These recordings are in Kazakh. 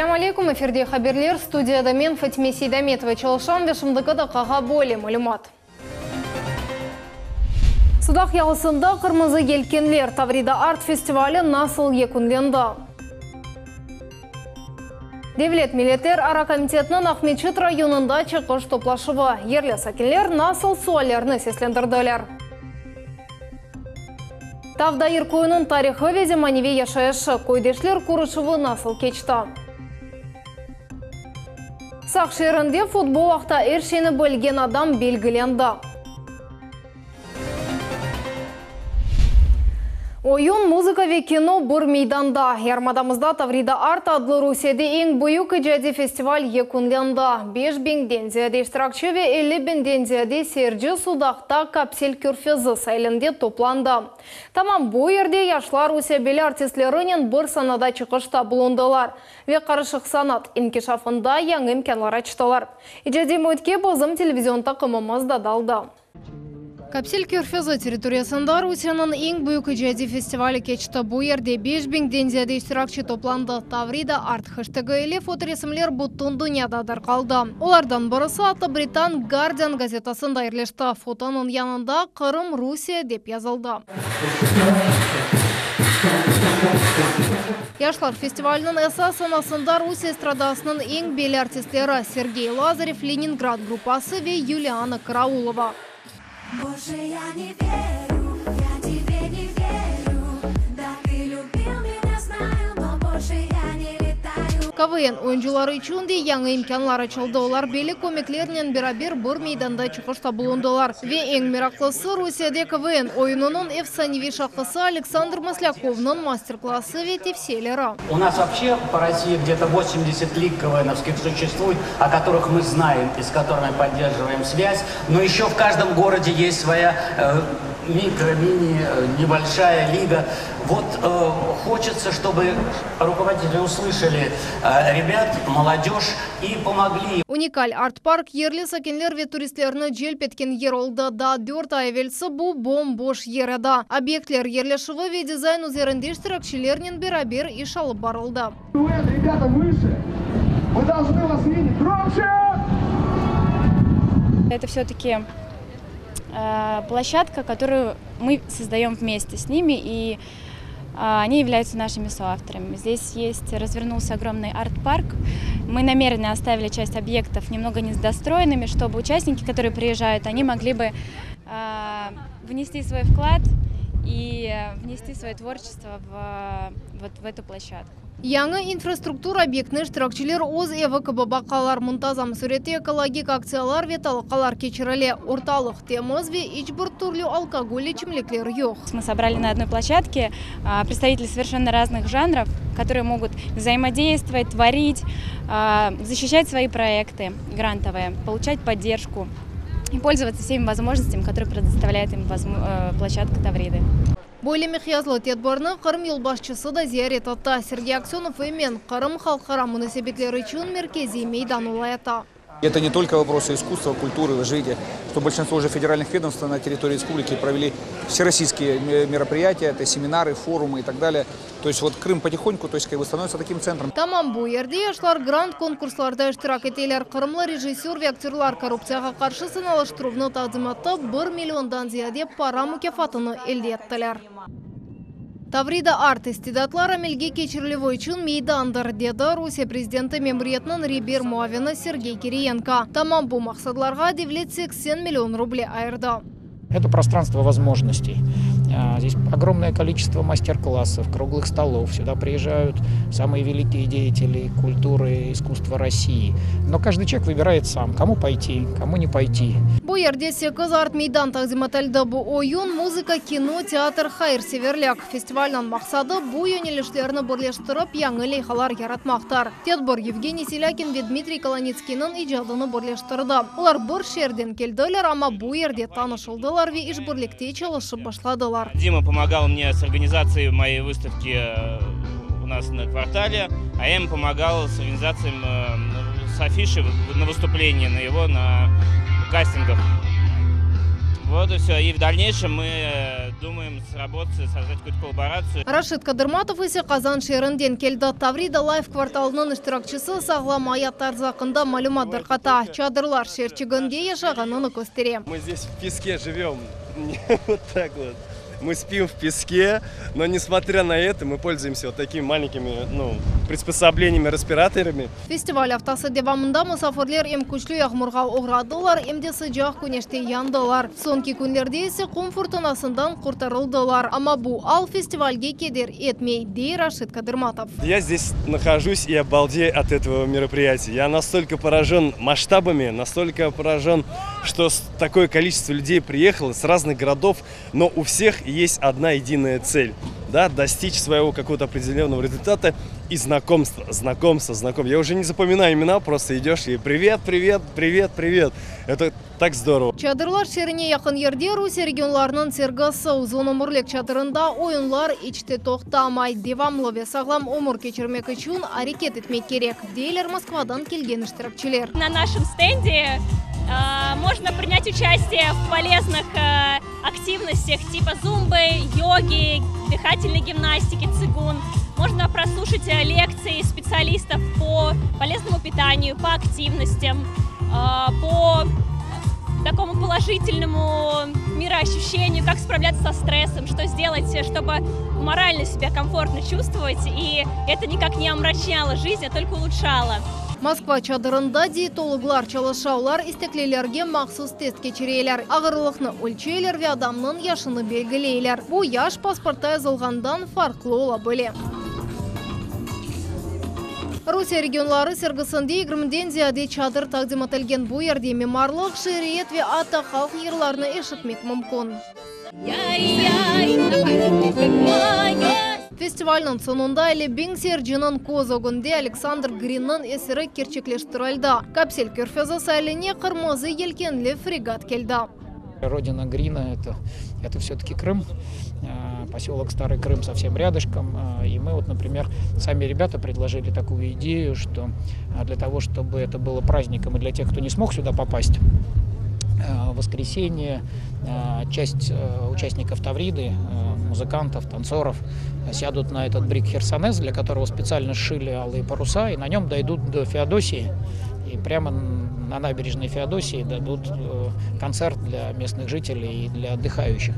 Ассаляму алейкум, эфирде хаберлер, студияда мен Фатиме Сейдаметова Чалышан вешімдігі қаға боле мәлімат. Судақ яғысында қырмызы елкенлер Таврида арт фестивалі насыл екінленді. Девлет милитер ара комитетінің Ахметшит районында чықыш топлашывы. Ерлі сакенлер насыл суалерні сеслендірділер. Тавдайыр койының тарихы везе маневе яшайышы койдешлер курышывы насыл кечті. Сақ шерінде футбол ақта ершені бөлген адам белгіленді. Ойын, музыка ве кино бір мейданда. Ярмадамызда Таврида арт адлы Русияде ең бұйық жәде фестиваль екінленді. 5 беңден зияде іштіракчы ве 50 беңден зияде серджі судақта капсель көрфезі сайлінде топланды. Тамам бұл ерде яшлар Русия белі артистлерінен бір санада чықышта бұлындылар. Ве қарышық санат инкешафында яң имкенлар ачтылар. Ижаде мөйтке бозым телевизион тақымымыз да далды. Капсель көрфезі территориясында Русияның ең büyük ижади фестивалі кечті. Бұл ерде 5 беңден зияде іштіракчы топланды. Таврида арт хэштегі еле фоторесімлер бұттың дүниядадыр қалды. Олардан бірісі аты Британ Guardian газетасында ерлешті. Фотоның янында Қырым Русия деп yazılды. Яшлар фестивалінің эсасынасында Русия эстрадасының ең белі артистлері Сергей Лазарев, Ленинград группасы ве Юлиана Караулова. Боже, я не верю, я тебе не верю. Да ты любил меня, знаю, но больше я не летаю. КВН oyuncuları için de yanı imkanlar açıldı. Олар белі комиклерінен beraber bir meydanda çıkışta bulundular. Ve en meraklısı Rusya'da КВН oyununun efsanevi şarkısı Александр Масляковның мастер-классы ve tefsileri. У нас вообще по России где-то 80 лиг КВНовских существует, о которых мы знаем и с которыми поддерживаем связь. Но еще в каждом городе есть своя микро-мини, небольшая лига. Вот хочется, чтобы руководители услышали ребят, молодежь и помогли. Уникаль арт-парк ерлі сакенлер ве туристлеріні желп еткен ер олды да 4 ай велсі бұл бом-бош ереді. Объектлер ерлешігі ве дизайн үзерінде штиракшілерінен бер иш алып барылды. Ребята, выше! Мы должны вас видеть! Громче! Это все-таки площадка, которую мы создаем вместе с ними, и они являются нашими соавторами. Здесь развернулся огромный арт-парк. Мы намеренно оставили часть объектов немного недостроенными, чтобы участники, которые приезжают, они могли бы внести свой вклад и внести свое творчество в эту площадку. Яңы инфраструктура объектні штиракчилер оз ЕВКБ қалар мұнтазам сүреті экологик акциялар ве талқалар кечірілі. Орталық темыз ве ичбір түрлі алкоголь içimliklер yok. Мы собрали на одной площадке представителей совершенно разных жанров, которые могут взаимодействовать, творить, защищать свои проекты грантовые, получать поддержку и пользоваться всеми возможностями, которые предоставляет им площадка Тавриды. Бойлемі қиязлы тетбарны Қырым елбашчысы да зиярет атта. Сергей Аксенов емен Қырым халқара мұнасебетлері үшін меркези мейдан олайата. Это не только вопросы искусства, культуры, развития, что большинство уже федеральных ведомств на территории республики провели всероссийские мероприятия, это семинары, форумы и так далее. То есть вот Крым потихоньку, то есть как бы становится таким центром. Тамам bu yerде яшлар грант конкурсларда иштирак етелер. Қырымлы режиссер ve актерлар коррупцияға қаршы сыналаштыруны тақдим етті 1 миллиондан зияде пара мүкафатыны elde еттілер. Таврида арт истидатлар амелге кечірілігі үшін мейдандыр, деді Русия президенті мембриетінің ребер муавины Сергей Кириенко. Тамам bu мақсадларға девлет 80 миллион рублей айырды. Это пространство возможностей. Здесь огромное количество мастер-классов, круглых столов. Сюда приезжают самые великие деятели культуры и искусства России. Но каждый человек выбирает сам, кому пойти, кому не пойти. Бұл ерде 8 арт мейдан тақзим етілді. Бұл ойын, музыка, кино, театр, хайыр северлік. Фестивальның мақсады бұл өнелішлеріні бірлештіріп, яңы лейхалар яратмақтар. Тетбір Евгений Селякин ve Дмитрий Колоницкийның ижадыны бірлештірді. Олар бір шерден келділер, ама бұл ерде танышылдылар ve işbirlikte çalışıp başladılar. Дима помогал мне с организацией моей выставки у нас на квартале, а я ему помогал с организацией с афишей на выступление на кастингах. Вот и все. И в дальнейшем мы думаем сработать, создать какую-то коллаборацию. Рашид Кадырматов ise Қазан шерінден келді. Таврида лайф кварталының іштиракчысы сағлам аяттар зақында малюмат дарқата. Чадырлар шерчігінде яшағанын көстере. Мы здесь в песке живем, вот так вот. Мы спим в песке, но несмотря на это мы пользуемся вот такими маленькими приспособлениями, респираторами. Фестиваль аптасы девамында мұсафырлер ем күчлі яғмұрға оғрадылар, емде sıcaq күнеште яндылар. Сонки күнлерде есе құм фуртунасындан құртарылдылар. Ама бұл ал фестивальге кедер етмей, дей Рашид Кадырматов. Я здесь нахожусь и обалдею от этого мероприятия. Я настолько поражен масштабами, настолько поражен, что такое количество людей приехало с разных городов, но у всех есть одна единая цель, да, достичь своего какого-то определенного результата и знакомства. Я уже не запоминаю имена, просто идешь и привет. Это так здорово. Чадырлар шеріне яқын ерде Русия регионларының сергасы uzun өмірлік чадырында ойынлар ичте тоқтамай. Девамлы сағлам өмір кечірмек үшін әрекет етмек керек, дейлер Москвадан келген іштіракчілер. На нашем стенде можно принять участие в полезных активностях типа зумбы, йоги, дыхательной гимнастики, цигун. Можно прослушать лекции специалистов по полезному питанию, по активностям, по такому положительному мироощущению, как справляться со стрессом, что сделать, чтобы морально себя комфортно чувствовать, и это никак не омрачало жизнь, а только улучшало. Москва чадырында диетологлар çalışаулар истеклелерге мақсус тест кечерелер. Ағырлықны өлчейлер ве адамның яшыны белгілейлер. Бұл яш паспортта yazılғандан фарқлы ола бөле. Русия регионлары сергісінде 20-ден зияде чадыр тақдим етілген бұл ерде мемарлық, шериет ве ата халық ерларны ешітмек мүмкін. Фестивальның сонында әлі Беңсер жынын көзігінде Александр Гриннің есірі керчеклештірілді. Капсель көрфезі сәліне қырмызы елкенлі фрегат келді. Родина Грина – это все-таки Крым, поселок Старый Крым совсем рядышком. И мы, вот, например, сами ребята предложили такую идею, что для того, чтобы это было праздником и для тех, кто не смог сюда попасть, в воскресенье часть участников Тавриды, музыкантов, танцоров сядут на этот брик Херсонес, для которого специально сшили алые паруса, и на нем дойдут до Феодосии. И прямо на набережной Феодосии дадут концерт для местных жителей и для отдыхающих.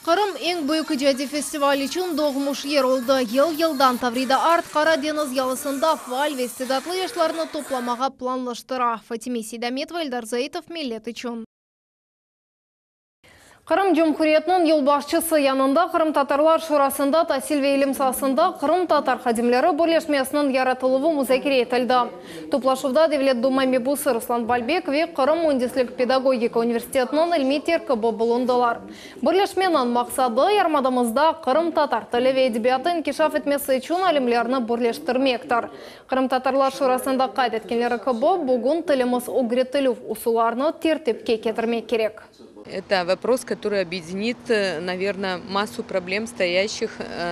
Қырым ең бүйікі жәде фестиваль үшін доғымыш ер олды. Ел-елдан Таврида арт Қара деңіз ялысында фаль вестидатлы ешларыны топламаға планлаштыра. Фатиме Сейдаметова, Эльдар Заитов, Миллет үшін. Қырым Жумхуриетінің елбашчысы янында Қырым татарлар шурасында тәсіл ве илімсасында Қырым татар қадимлері бірлешмесінің яратылығы музакире етілді. Топлашывда Девлет Дума мебусы Руслан Бальбек ве Қырым Ундислік педагогика университетінің ilmi теркібі бұлындылар. Бірлешменің мақсады ярмадымызда Қырым татар тілі ве әдебиатын кешаф етмесі үшін әлімлеріні бірлештірмектір. Қырым татарлар шурасында қайд еткенлері кібі бүгін тіліміз огретілів усуларны тертепке кетірмек керек. Это вопрос, который объединит, наверное, массу проблем, стоящих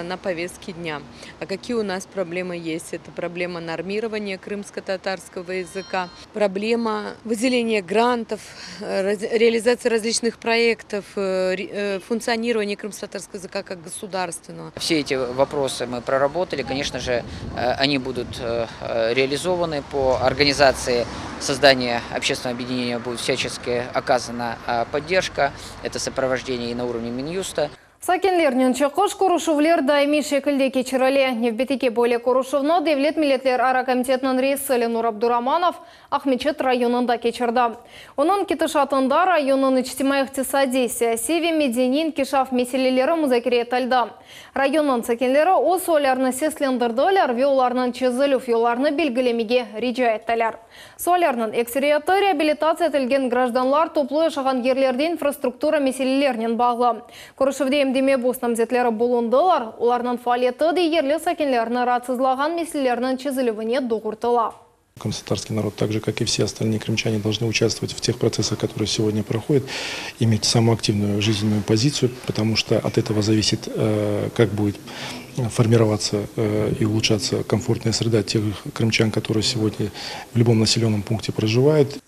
на повестке дня. А какие у нас проблемы есть? Это проблема нормирования крымско-татарского языка, проблема выделения грантов, реализации различных проектов, функционирования крымско-татарского языка как государственного. Все эти вопросы мы проработали. Конечно же, они будут реализованы по организации создания общественного объединения, будет всячески оказана поддержка. Это сопровождение и на уровне Минюста. Сакенлернен чықыш көрушывлер дайми шекілде кечірілі. Невбетеке бөле көрушывны Девлет Милетлер ара комитетінің рейсі Ленур Абдураманов Ахмечет районында кечірді. Оның кетішатында районның ичтимай иқтисади саяси меденин кешаф меселелері музакире етілді. Районның сакенлері осы оларны сеслендірділер ве оларның чезіліф еларны белгілемеге рижа еттілер. Соларның эксериаты реабилитация етілген гражданлар топлы yaşаған ерлерде инфраструктура меселелерінен бағлы. Көрушывде емдеме бос намзетлері болундылар, оларның фалеті де ерлі сакенлеріні ратсызлаған меселелерінің чезілівіне доғыртыла. Крымско-татарский народ, так же как и все остальные крымчане, должны участвовать в тех процессах, которые сегодня проходят, иметь самую активную жизненную позицию, потому что от этого зависит, как будет формироваться и улучшаться комфортная среда тех крымчан, которые сегодня в любом населенном пункте проживают.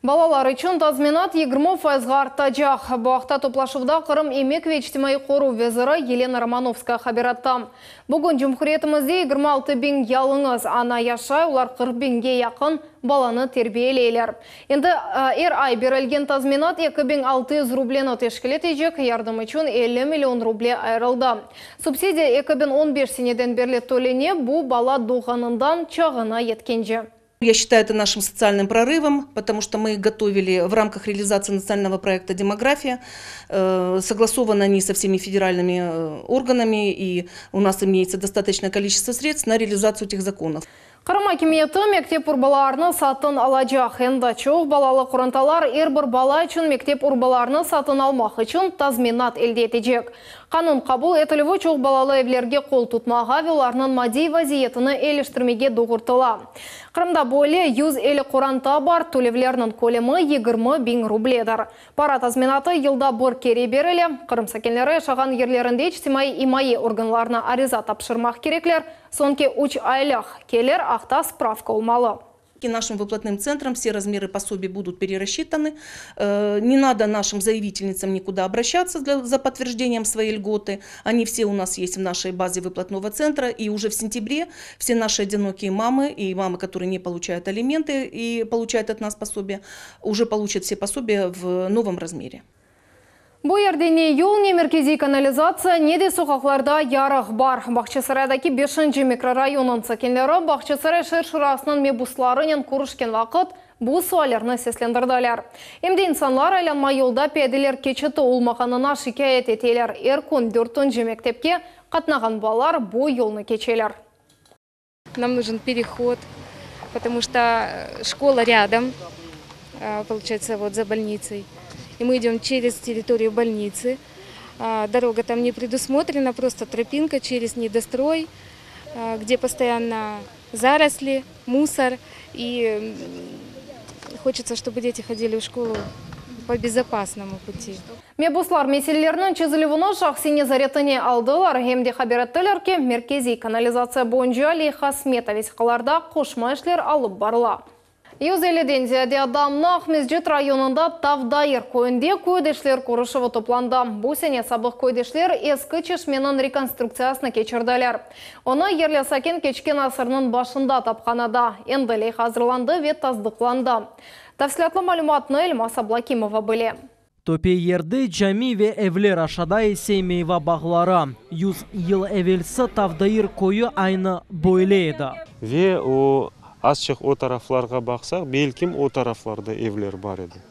Балалар үшін тазменат 20% артачақ. Бұақта топлашуда Қырым емек вечтімай қору везірі Елена Романовская хабираттам. Бүгін жүмхуретімізде 26 бен ялыңыз ана яшай, олар 40 бенге яқын баланы тербиелейлер. Енді ай берілген тазменат 2600 рублені тешкілет ежек, ярдым үшін 50 миллион рубле айрылды. Субсидия 2015 сенеден берлі төлене бұл бала доғанындан чағына еткенже. Я считаю это нашим социальным прорывом, потому что мы готовили в рамках реализации национального проекта «Демография». Согласованы они со всеми федеральными органами, и у нас имеется достаточное количество средств на реализацию этих законов. Қырым акиметі мектеп урбаларыны сатын алажақ. Енді чоқ балалы құранталар әрбір бала үшін мектеп урбаларыны сатын алмақ үшін тазменат елде етежек. Қанун қабыл етілігі чоқ балалы евлерге қол тұтмаға веларының мадей вазиетіні еліштірмеге доғыртыла. Қырымда боле 150 құранта бар, төлевлерінің көлемі 20 бен рубледар. Пара тазменаты елда бір кере берілі. Қырым сәкенлері шаған ерлерінде чтимай имайы органларына ариза тапшырмақ кереклер, сонке 3 айлақ келер ақта справка умалы. Нашим выплатным центрам все размеры пособий будут перерасчитаны. Не надо нашим заявительницам никуда обращаться за подтверждением своей льготы. Они все у нас есть в нашей базе выплатного центра. И уже в сентябре все наши одинокие мамы и мамы, которые не получают алименты и получают от нас пособия, уже получат все пособия в новом размере. Бұл ердене ел не меркези канализация, неде соқақларда ярық бар. Бақчысарайдаки 5-ші микрорайонын сәкенлері Бақчысарай шыршырасының мебусларының көрішкен вақыт бұл суалерні сеслендірділер. Емде инсанлар айланма елда пәделер кечеті олмағанына шикайет етелер. Еркун 4-ші мектепке қатнаған балар бұл елны кечелер. Нам нужен переход, потому что школа рядом, получается, вот за больницей. И мы идем через территорию больницы. Дорога там не предусмотрена, просто тропинка через недострой, где постоянно заросли, мусор. И хочется, чтобы дети ходили в школу по безопасному пути. Мебуслар меселелерінің чезілівіні шақсине заретіне алдылар. Хемде хабираттыларке меркези канализация бойынша Лейха Сметовес қаларда қошмайшлер алып барыла. Юзеледен зияде адамны Ақмезжет районында Тавдайыр көйінде көйдешлер құрышывы топланды. Бұл сене сабық көйдешлер ескі чешменің реконструкциясына кечірділер. Оны ерлі сакен кечкен асырының башында тапқанада. Энділей hazırlandı вет таздықланды. Тәфсілатлы малюматны Эльмас Аблакимова біле. Топе ерді Джами ве Эвлер ашадай сеймейва бағлары. 100 ел әвелсі Тавдайыр көйі айны бойлейді. Ве о Азчық о тарафларға бақсақ, белкім о тарафларда евлер бар еді.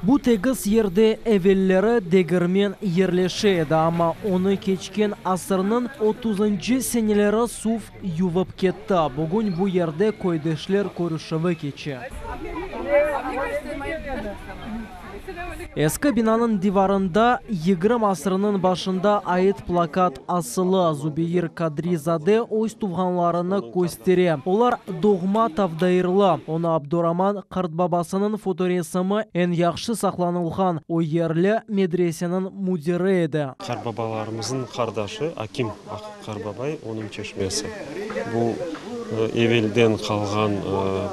Бұ тегіз ерде евеллері дегірмен ерлеші еді, ама оны кечкен асырның 30-шы сенелері суф ювып кетті. Бүгін бұ ерде көйдешлер көрішіві кечі. Ескі бинанын диварында 20 асырының башында айыт плакат асылы. Зубейір Кадризаде ойс туғанларыны көстере. Олар доғма Тавдайырлы. Оны Абдураман Қартбабасының фоторесімі ән яқшы сақланылған ойерлі медресенің мудирі еді. Қарбабаларымыздың қардашы Аким Қарбабай, оның чешмесі. Бұл евелден қалған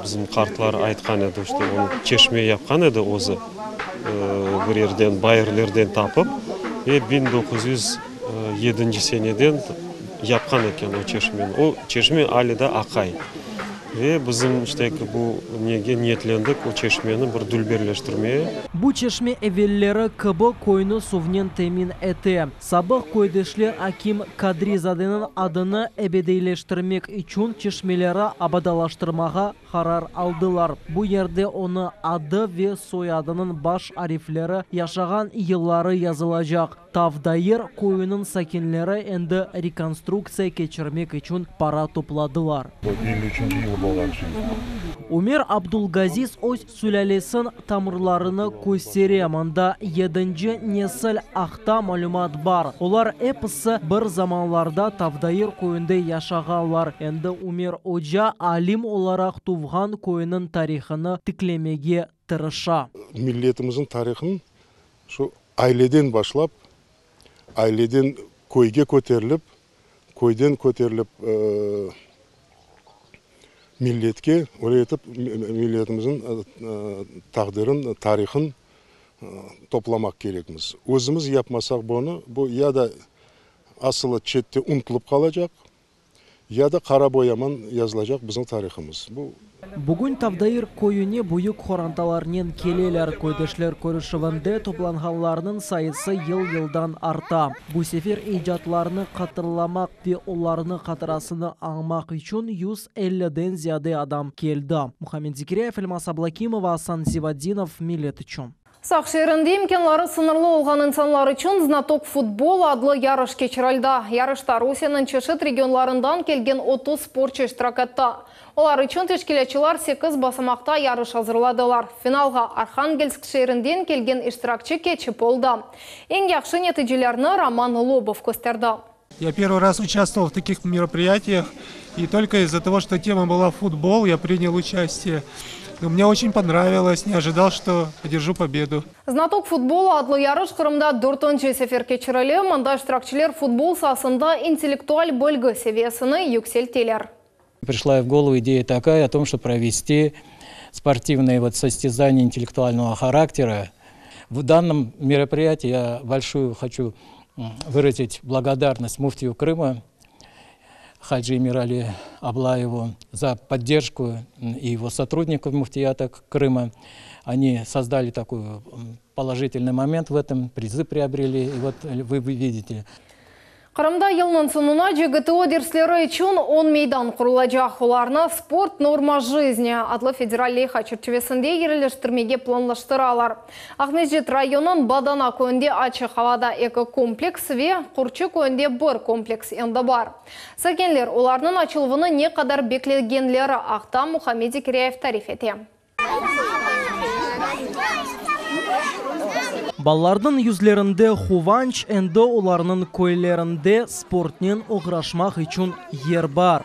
біздің қартлар айтқан еді, что оны чешме япқан еді өзі. Bir yerden, bayırlardan tapıp 1907 seneden yapkan eken o çeşmeni. O çeşme Ali da akay. Ve bizim işte bu niyetlendik o çeşmeni bir dülberleştirmeye. Bu çeşme evvelleri kıbı koyunu suvnen temin eti. Sabah koydeşler Akim Kadrizade'nin adını ebedeyleştirmek için çeşmeleri abadalaştırmağa karar aldılar. Bu yerde onu adı ve soyadının baş harfleri yaşagan yılları yazılacak. Тавдайыр koyunun sakinleri endi rekonstruksiya geçirmek için para topladılar. 53-cü yıl bolğan şey. Umar Abdulgaziz öz sülalesinin tamırlarını gösteriyor. Manda 7-ci nesil akta malumat var. Onlar hepsi bir zamanlarda Тавдайыр koyunda yaşaganlar. Endi Umar Hoca alim olarak tuğan koyunun tarihini tiklemege tırışa. Milletimizin tarihini şu aileden başlap aileden koyga ko'tarilib, ko'ydan ko'tarilib миллетке öğretip milletimizin taqdirin, tarixin toplamak gerekmiz. Özümüz yapmasak bunu, bu ya da asılı chetde unutulup kalacak, ya da kara boyaman yazılacak bizim tariximiz. Bu Бүгін Тавдайыр койыне бұйық хоранталарынан келелер көйдешлер көрішівінде топланғанларының сайысы ел-елдан арта. Бұл сефер ижатларыны қатырламақ ве оларыны қатырасыны аңмақ үшін 150-ден зияде адам келді. Мухаммед Зикиряев, Эльмас Аблакимова, Асан Зивадинов, Милет үшін. Сақшерінде имкенлары сынырлы олған инсанлар үшін знаток футбол адлы ярыш кечіралда. Ярышта Русияның чешет регионларындан келген 30 спортшы штирак етті. Олар үшін тешкелечілер 8 басымақта ярыш hazırладылар. Финалға Архангельск шерінден келген иштиракчы кечіп болды. Ең яқшы нәтижелерні Роман Лобов көстерді. Я первый раз участвовал в таких мероприятиях, и только из-за того, что тема была футбол, я принял участие. Но мне очень понравилось, не ожидал, что одержу победу. Знаток футбола адлы ярыш Кырымда 4-нчы сефер кечірілі, мында штиракчылар футбол сасында интеллектуаль бөлгі севесіні юкселтелер. Пришла в голову идея такая о том, что провести спортивные состязания интеллектуального характера. В данном мероприятии я большую хочу выразить благодарность муфтию Крыма Хаджи Эмирали Аблаеву за поддержку и его сотрудников муфтията Крыма. Они создали такой положительный момент в этом, призы приобрели, и вот вы видите. Кырымда елның сонуна ЖГТО дерслері үшін 10 мейдан құрылacak. Оларына спорт норма жизни адлы федераль хачырчевесінде ерелештірмеге планлаштыралар. Ақмешіт районын Бадана көнде ачы хавада эко-комплекс ве Құрчы көнде бір комплекс енді бар. Сәкенлер оларының ачылвыны не қадар беклегенлері Ақта Мухаммед Зикиряев тариф ете. Баллардың yüzlerinde хуvanç, энді оларының көйлерінде спортнен оғрашмақ үшін ер бар.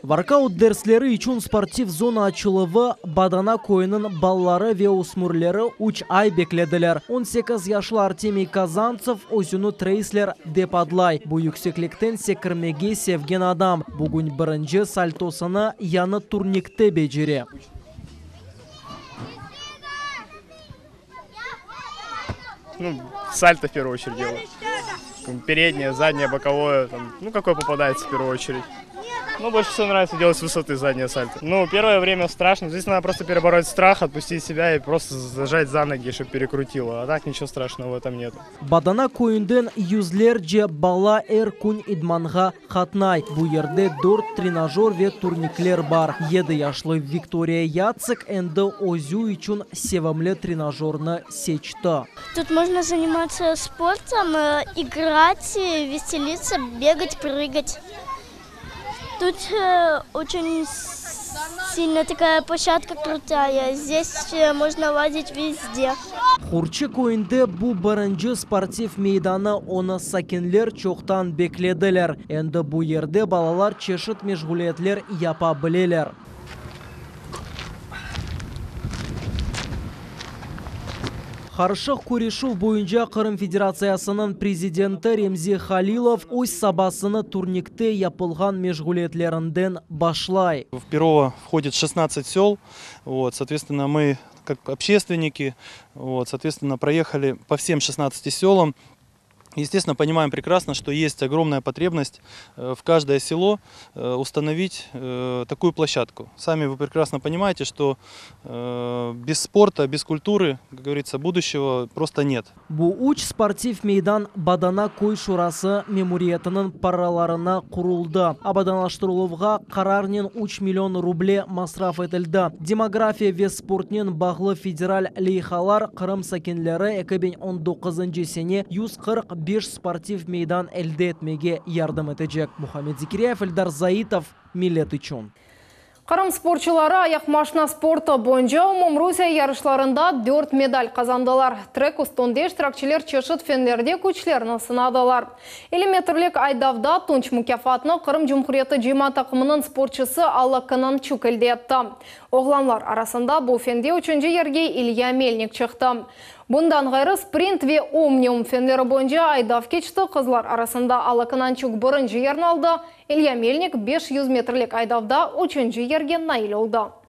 Воркаут дерслері үшін спортив зона açılıvы Бадана койының баллары ве усмурлері 3 ай бекледілер. 18 яшлы Артемий Казанцев өзіні трейслер деп адлай. Бұл yüksекliktен секірмеге севген адам. Бүгін бірінші сальтосыны яны турникте бежере. Сальто в первую очередь делаю. Переднее, заднее, боковое. Какое попадается в первую очередь. Больше всего нравится делать с высоты заднее сальто. Первое время страшно. Здесь надо просто перебороть страх, отпустить себя и просто зажать за ноги, чтобы перекрутило. А так ничего страшного в этом нет. Бадана койынден yüzlerce бала күн идманға қатнай. Бұл ерде 4 тренажер ве турниклер бар. 7 яшлы Виктория Яцек энді өзу үшін севамле тренажерны сечті. Тут можно заниматься спортом, играть, веселиться, бегать, прыгать. Тут очень сильно такая площадка крутая. Здесь можно лазить везде. Құрчы койынды бұл бірінші спортив мейданы оны сакенлер чоқтан бекледілер. Енді бұл ерде балалар чешет межгулетлер япа білелер. Харшық көрешу бойынша Қырым Федерациясының президенті Ремзи Халилов өз сабасыны турникте япылған межгулетлерінден башлай. В Перово входит 16 сел, соответственно, мы как общественники, соответственно, проехали по всем 16 селам. Естественно, понимаем прекрасно, что есть огромная потребность в каждое село установить такую площадку. Сами вы прекрасно понимаете, что без спорта, без культуры, как говорится, будущего просто нет. Бұл уч спортив мейдан Бадана кой шурасы мемориятының параларына құрылды. Абаданлаштырылуға қарарнен 3 миллион рубле масраф етілді. Демография ве спортнен бағлы федераль лейхалар Қырым сакенлері 2019 сене 145 спортив мейдан әлде етмеге ярдым етежек. Мухаммед Зикиряев, Эльдар Заитов, Милет үшін. Қырым спортчылары аяқ машина спорты бойынша умум Русия ярышларында 4 медаль қазандылар. Трек устонде штиракчылар чешет фенлерде күчлерін сынадылар. Элеметрлік айдавда тунч мукафатны Қырым Жұмхуриеті жима тақымының спортчысы Алла Кананчук әлде етті. Оғланлар арасында бұл фенде 3-нче ерге Илья Мельник чықты. Bundan gayrı sprint ve omnium fenleri boyunca aydav keçti. Kızlar arasında Alakanançuk birinci yerini aldı. Ilya Melnik 500 metrlik aydavda 3. yerge nail oldu.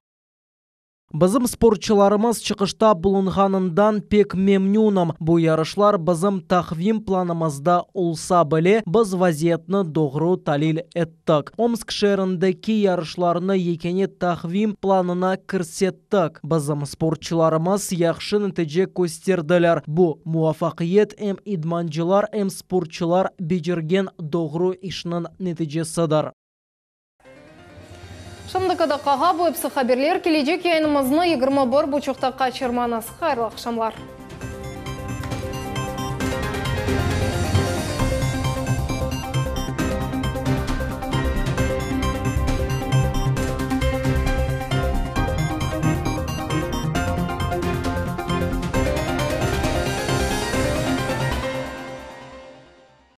Bizim sportçılarımız çıkışta bulunganından pek memnunum. Bu yarışlar bizim takvim planımızda olsa bile biz vaziyetini doğru talil ettik. Omsk şehrindeki yarışlarını yekeni takvim planına kirsettik. Bizim sportçılarımız yaxşı netice gösterdiler. Bu muvaffakiyet hem idmancılar hem sportçılar becergen doğru işinin neticesidir. Şimdi kadar bu hepsi haberler. Gelecek yayınımızını 21.30'da kaçırmanız. Hayırlı akşamlar.